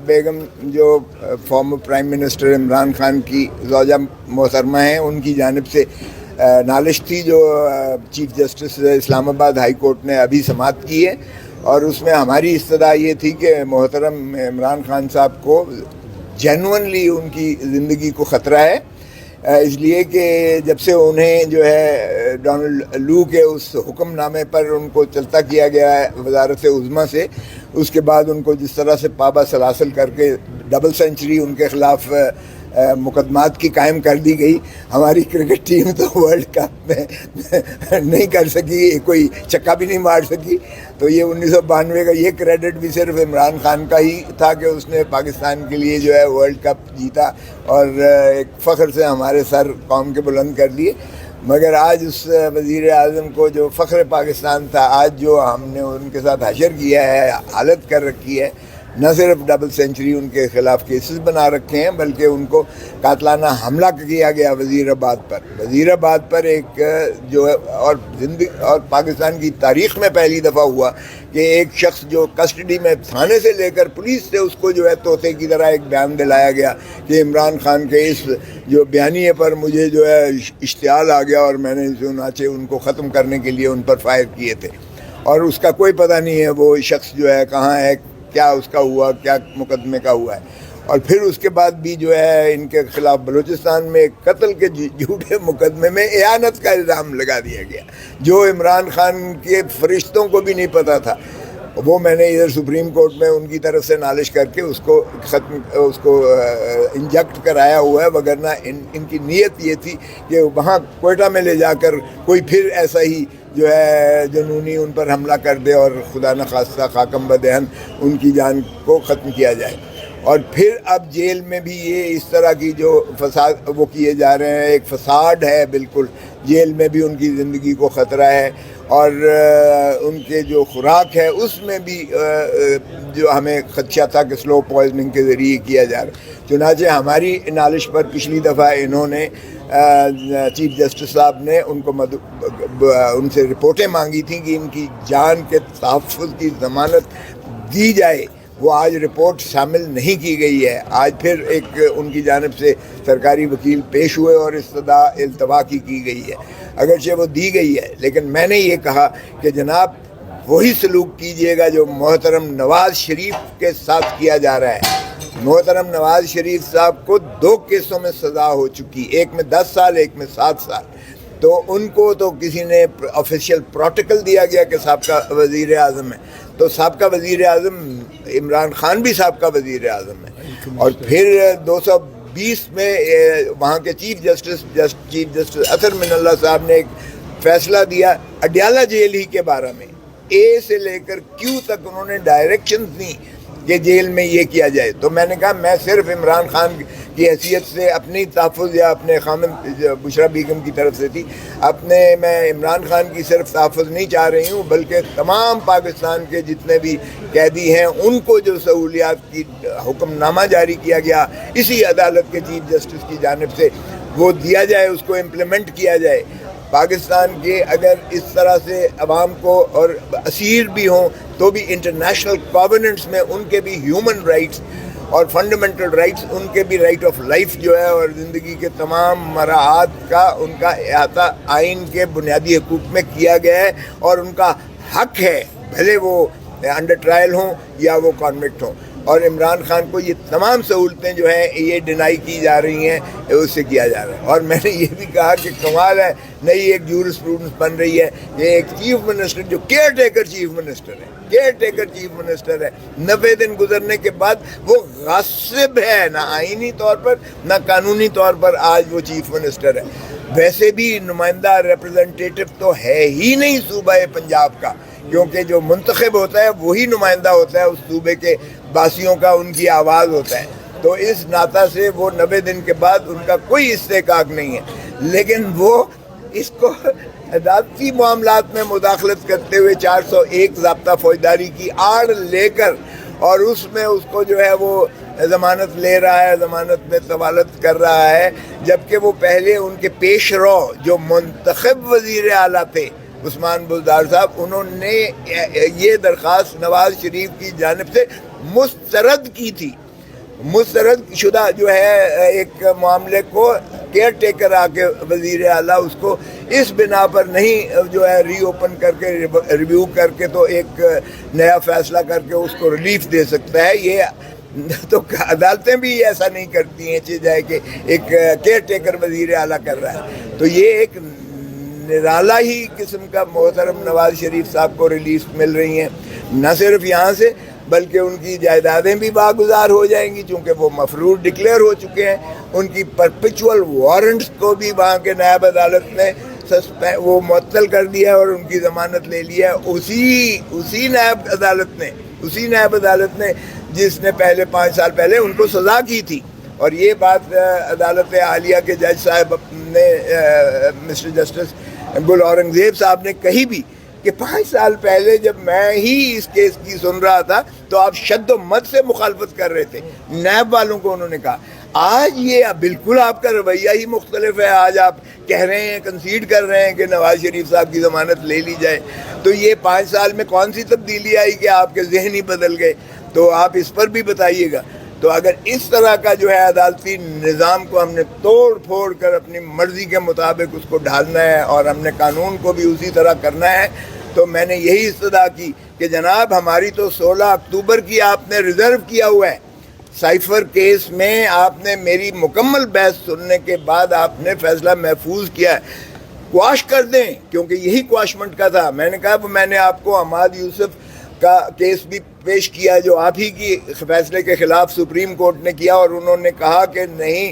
بیگم جو former prime minister Imran Khan کی زوجہ محترمہ ہیں، ان کی جانب سے نالش تھی جو چیف جسٹس اسلام آباد ہائی کورٹ نے ابھی سماعت کی ہے، اور اس میں ہماری استدعا یہ تھی کہ محترم عمران خان صاحب کو جینوئنلی ان کی زندگی کو خطرہ ہے، اس لیے کہ جب سے انہیں جو ہے ڈونلڈ لو کے اس حکم نامے پر ان کو چلتا کیا گیا ہے وزارت عظمیٰ سے، اس کے بعد ان کو جس طرح سے پابہ سلاسل کر کے ڈبل سینچری ان کے خلاف مقدمات کی قائم کر دی گئی، ہماری کرکٹ ٹیم تو ورلڈ کپ میں نہیں کر سکی، کوئی چھکا بھی نہیں مار سکی۔ تو یہ 1992 کا یہ کریڈٹ بھی صرف عمران خان کا ہی تھا کہ اس نے پاکستان کے لیے جو ہے ورلڈ کپ جیتا اور ایک فخر سے ہمارے سر قوم کے بلند کر دیے۔ مگر آج اس وزیر اعظم کو جو فخر پاکستان تھا، آج جو ہم نے ان کے ساتھ حشر کیا ہے، حالت کر رکھی ہے، نہ صرف ڈبل سینچری ان کے خلاف کیسز بنا رکھے ہیں، بلکہ ان کو قاتلانہ حملہ کیا گیا وزیر آباد پر ایک جو ہے اور پاکستان کی تاریخ میں پہلی دفعہ ہوا کہ ایک شخص جو کسٹڈی میں تھانے سے لے کر پولیس سے اس کو جو ہے طوطے کی طرح ایک بیان دلایا گیا کہ عمران خان کے اس جو بیانیے پر مجھے جو ہے اشتعال آ گیا اور میں نے چنانچہ ان کو ختم کرنے کے لیے ان پر فائر کیے تھے، اور اس کا کوئی پتہ نہیں ہے وہ شخص جو ہے کہاں ہے، کیا اس کا ہوا، کیا مقدمے کا ہوا ہے۔ اور پھر اس کے بعد بھی جو ہے ان کے خلاف بلوچستان میں قتل کے جھوٹے مقدمے میں اعانت کا الزام لگا دیا گیا، جو عمران خان کے فرشتوں کو بھی نہیں پتہ تھا۔ وہ میں نے ادھر سپریم کورٹ میں ان کی طرف سے نالش کر کے اس کو انجیکٹ کرایا ہوا ہے، وگرنہ ان کی نیت یہ تھی کہ وہاں کوئٹہ میں لے جا کر کوئی پھر ایسا ہی جو ہے جنونی ان پر حملہ کر دے اور خدا نخواستہ خاکم بدہن ان کی جان کو ختم کیا جائے۔ اور پھر اب جیل میں بھی یہ اس طرح کی جو فساد وہ کیے جا رہے ہیں، ایک فساد ہے بالکل، جیل میں بھی ان کی زندگی کو خطرہ ہے، اور ان کے جو خوراک ہے اس میں بھی جو ہمیں خدشہ تھا کہ سلو پوائزننگ کے ذریعے کیا جا رہا ہے۔ چنانچہ ہماری نالش پر پچھلی دفعہ انہوں نے چیف جسٹس صاحب نے ان سے رپورٹیں مانگی تھیں کہ ان کی جان کے تحفظ کی ضمانت دی جائے، وہ آج رپورٹ شامل نہیں کی گئی ہے۔ آج پھر ایک ان کی جانب سے سرکاری وکیل پیش ہوئے اور استدعا التوا کی گئی ہے، اگرچہ وہ دی گئی ہے، لیکن میں نے یہ کہا کہ جناب وہی سلوک کیجئے گا جو محترم نواز شریف کے ساتھ کیا جا رہا ہے۔ محترم نواز شریف صاحب کو 2 کیسوں میں سزا ہو چکی، ایک میں 10 سال، ایک میں 7 سال، تو ان کو تو کسی نے آفیشیل پروٹوکول دیا گیا کہ سابقہ وزیر اعظم ہے، تو سابقہ وزیر اعظم عمران خان بھی سابقہ وزیر اعظم ہے۔ اور پھر 220 میں وہاں کے چیف جسٹس اطہر من اللہ صاحب نے ایک فیصلہ دیا اڈیالہ جیل ہی کے بارے میں، اے سے لے کر کیو تک انہوں نے ڈائریکشنز دی کہ جیل میں یہ کیا جائے۔ تو میں نے کہا میں صرف عمران خان کی حیثیت سے اپنی تحفظ یا اپنے خامن بشرا بیگم کی طرف سے تھی، میں عمران خان کی صرف تحفظ نہیں چاہ رہی ہوں، بلکہ تمام پاکستان کے جتنے بھی قیدی ہیں ان کو جو سہولیات کی حکم نامہ جاری کیا گیا اسی عدالت کے چیف جسٹس کی جانب سے وہ دیا جائے، اس کو امپلیمنٹ کیا جائے۔ پاکستان کے اگر اس طرح سے عوام کو اور اسیر بھی ہوں تو بھی انٹرنیشنل کووننٹس میں ان کے بھی ہیومن رائٹس اور فنڈامنٹل رائٹس، ان کے بھی رائٹ آف لائف جو ہے اور زندگی کے تمام مراحات کا ان کا احاطہ آئین کے بنیادی حقوق میں کیا گیا ہے، اور ان کا حق ہے بھلے وہ انڈر ٹرائل ہوں یا وہ کانوکٹ ہوں۔ اور عمران خان کو یہ تمام سہولتیں جو ہیں یہ ڈینائی کی جا رہی ہیں، اس سے کیا جا رہا ہے۔ اور میں نے یہ بھی کہا کہ کمال ہے، نئی ایک جورسپروڈنس بن رہی ہے، یہ ایک چیف منسٹر جو کیئر ٹیکر چیف منسٹر ہے 90 دن گزرنے کے بعد وہ غاصب ہے، نہ آئینی طور پر نہ قانونی طور پر آج وہ چیف منسٹر ہے۔ ویسے بھی نمائندہ ریپرزنٹیٹو تو ہے ہی نہیں صوبہ پنجاب کا، کیونکہ جو منتخب ہوتا ہے وہی نمائندہ ہوتا ہے اس صوبے کے باسیوں کا، ان کی آواز ہوتا ہے۔ تو اس ناطہ سے وہ 90 دن کے بعد ان کا کوئی استحقاق نہیں ہے، لیکن وہ اس کو عدالتی معاملات میں مداخلت کرتے ہوئے 401 ضابطہ فوجداری کی آڑ لے کر اور اس میں اس کو جو ہے وہ ضمانت لے رہا ہے، ضمانت میں طوالت کر رہا ہے، جبکہ وہ پہلے ان کے پیش رو جو منتخب وزیر اعلیٰ تھے عثمان بزدار صاحب، انہوں نے یہ درخواست نواز شریف کی جانب سے مسترد کی تھی. مسترد شدہ جو ہے ایک معاملے کو کیئر ٹیکر آ کے وزیر اعلیٰ اس کو اس بنا پر نہیں جو ہے ری اوپن کر کے ریویو کر کے تو ایک نیا فیصلہ کر کے اس کو ریلیف دے سکتا ہے. یہ تو عدالتیں بھی ایسا نہیں کرتی ہیں چاہے کہ ایک کیئر ٹیکر وزیر اعلیٰ کر رہا ہے. تو یہ ایک نرالا ہی قسم کا محترم نواز شریف صاحب کو ریلیف مل رہی ہیں. نہ صرف یہاں سے بلکہ ان کی جائیدادیں بھی باگزار ہو جائیں گی چونکہ وہ مفروض ڈکلیئر ہو چکے ہیں. ان کی پرپیچول وارنٹس کو بھی وہاں کے نائب عدالت نے وہ معطل کر دیا ہے اور ان کی ضمانت لے لی ہے. اسی نائب عدالت نے جس نے پہلے 5 سال پہلے ان کو سزا کی تھی. اور یہ بات عدالت عالیہ کے جج صاحب نے مسٹر جسٹس گل اورنگزیب صاحب نے کہی بھی کہ 5 سال پہلے جب میں ہی اس کیس کی سن رہا تھا تو آپ شد و مد سے مخالفت کر رہے تھے. نیب والوں کو انہوں نے کہا. آج یہ بالکل آپ کا رویہ ہی مختلف ہے. آج آپ کہہ رہے ہیں کنسیڈ کر رہے ہیں کہ نواز شریف صاحب کی ضمانت لے لی جائے. تو یہ 5 سال میں کون سی تبدیلی آئی کہ آپ کے ذہن ہی بدل گئے؟ تو آپ اس پر بھی بتائیے گا. تو اگر اس طرح کا جو ہے عدالتی نظام کو ہم نے توڑ پھوڑ کر اپنی مرضی کے مطابق اس کو ڈھالنا ہے اور ہم نے قانون کو بھی اسی طرح کرنا ہے تو میں نے یہی استدعا کی کہ جناب ہماری تو 16 اکتوبر کی آپ نے ریزرو کیا ہوا ہے. سائفر کیس میں آپ نے میری مکمل بحث سننے کے بعد آپ نے فیصلہ محفوظ کیا ہے. کواش کر دیں کیونکہ یہی کواشمنٹ کا تھا. میں نے کہا میں نے آپ کو حماد یوسف کا کیس بھی پیش کیا جو آپ ہی کی فیصلے کے خلاف سپریم کورٹ نے کیا اور انہوں نے کہا کہ نہیں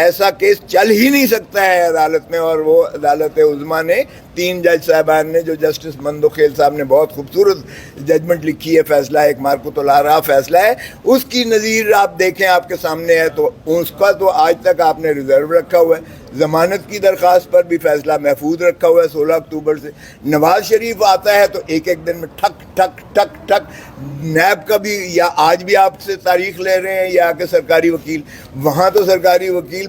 ایسا کیس چل ہی نہیں سکتا ہے عدالت میں. اور وہ عدالت عظمیٰ نے 3 جج صاحبان نے جو جسٹس مندوخیل صاحب نے بہت خوبصورت ججمنٹ لکھی ہے, فیصلہ ایک مارکوت الآراء فیصلہ ہے, اس کی نظیر آپ دیکھیں آپ کے سامنے ہے. تو اس کا تو آج تک آپ نے ریزرو رکھا ہوا ہے. ضمانت کی درخواست پر بھی فیصلہ محفوظ رکھا ہوا ہے 16 اکتوبر سے. نواز شریف آتا ہے تو ایک دن میں ٹھک ٹھک ٹھک ٹھک. نیب کا بھی یا آج بھی آپ سے تاریخ لے رہے ہیں یا کہ سرکاری وکیل, وہاں تو سرکاری وکیل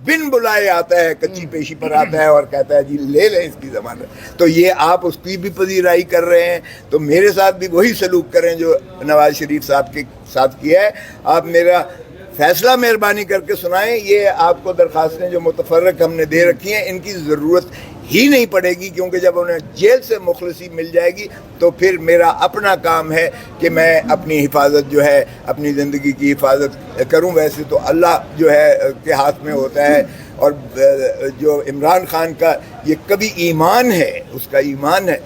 بن بلائے آتا ہے, کچی پیشی پر آتا ہے اور کہتا ہے جی لے لیں اس کی ضمانت. تو یہ آپ اس کی بھی پذیرائی کر رہے ہیں. تو میرے ساتھ بھی وہی سلوک کریں جو نواز شریف صاحب کے ساتھ کیا ہے. آپ میرا فیصلہ مہربانی کر کے سنائیں. یہ آپ کو درخواستیں جو متفرق ہم نے دے رکھی ہیں ان کی ضرورت ہی نہیں پڑے گی کیونکہ جب انہیں جیل سے مخلصی مل جائے گی تو پھر میرا اپنا کام ہے کہ میں اپنی حفاظت جو ہے اپنی زندگی کی حفاظت کروں. ویسے تو اللہ جو ہے کے ہاتھ میں ہوتا ہے. اور جو عمران خان کا یہ کبھی ایمان ہے, اس کا ایمان ہے,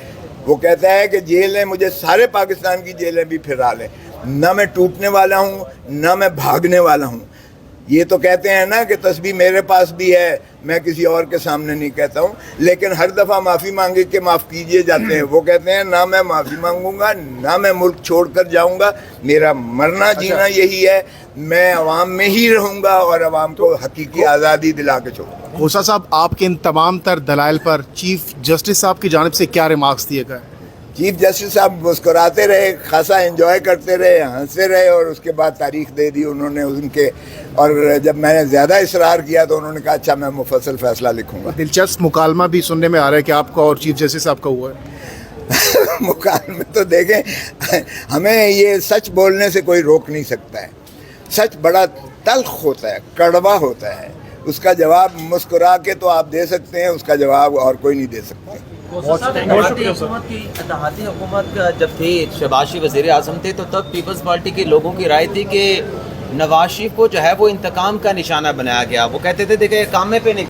وہ کہتا ہے کہ جیلیں مجھے سارے پاکستان کی جیلیں بھی پھرا لیں, نہ میں ٹوٹنے والا ہوں نہ میں بھاگنے والا ہوں. یہ تو کہتے ہیں نا کہ تسبیح میرے پاس بھی ہے, میں کسی اور کے سامنے نہیں کہتا ہوں, لیکن ہر دفعہ معافی مانگے کہ معاف کیجئے جاتے ہیں. وہ کہتے ہیں نہ میں معافی مانگوں گا نہ میں ملک چھوڑ کر جاؤں گا, میرا مرنا جینا یہی ہے, میں عوام میں ہی رہوں گا اور عوام کو حقیقی آزادی دلا کے چھوڑوں گا. غوثہ صاحب, آپ کے ان تمام تر دلائل پر چیف جسٹس صاحب کی جانب سے کیا ریمارکس دیے گئے؟ چیف جسٹس صاحب مسکراتے رہے, خاصا انجوائے کرتے رہے, ہنستے رہے اور اس کے بعد تاریخ دے دی انہوں نے ان کے. اور جب میں نے زیادہ اصرار کیا تو انہوں نے کہا اچھا میں مفصل فیصلہ لکھوں گا. دلچسپ مکالمہ بھی سننے میں آ رہا ہے کہ آپ کا اور چیف جسٹس صاحب کا ہوا ہے. مکالمے تو دیکھیں, ہمیں یہ سچ بولنے سے کوئی روک نہیں سکتا ہے. سچ بڑا تلخ ہوتا ہے, کڑوا ہوتا ہے. اس کا جواب مسکرا کے تو آپ دے سکتے ہیں, اس کا جواب اور کوئی نہیں دے سکتے. اتحادی حکومت جب تھی, شہباز شریف وزیر اعظم تھے, تو تب پیپلز پارٹی کے لوگوں کی رائے تھی کہ نواز شریف کو جو ہے وہ انتقام کا نشانہ بنایا گیا. وہ کہتے تھے دیکھیں کام میں پہ نہیں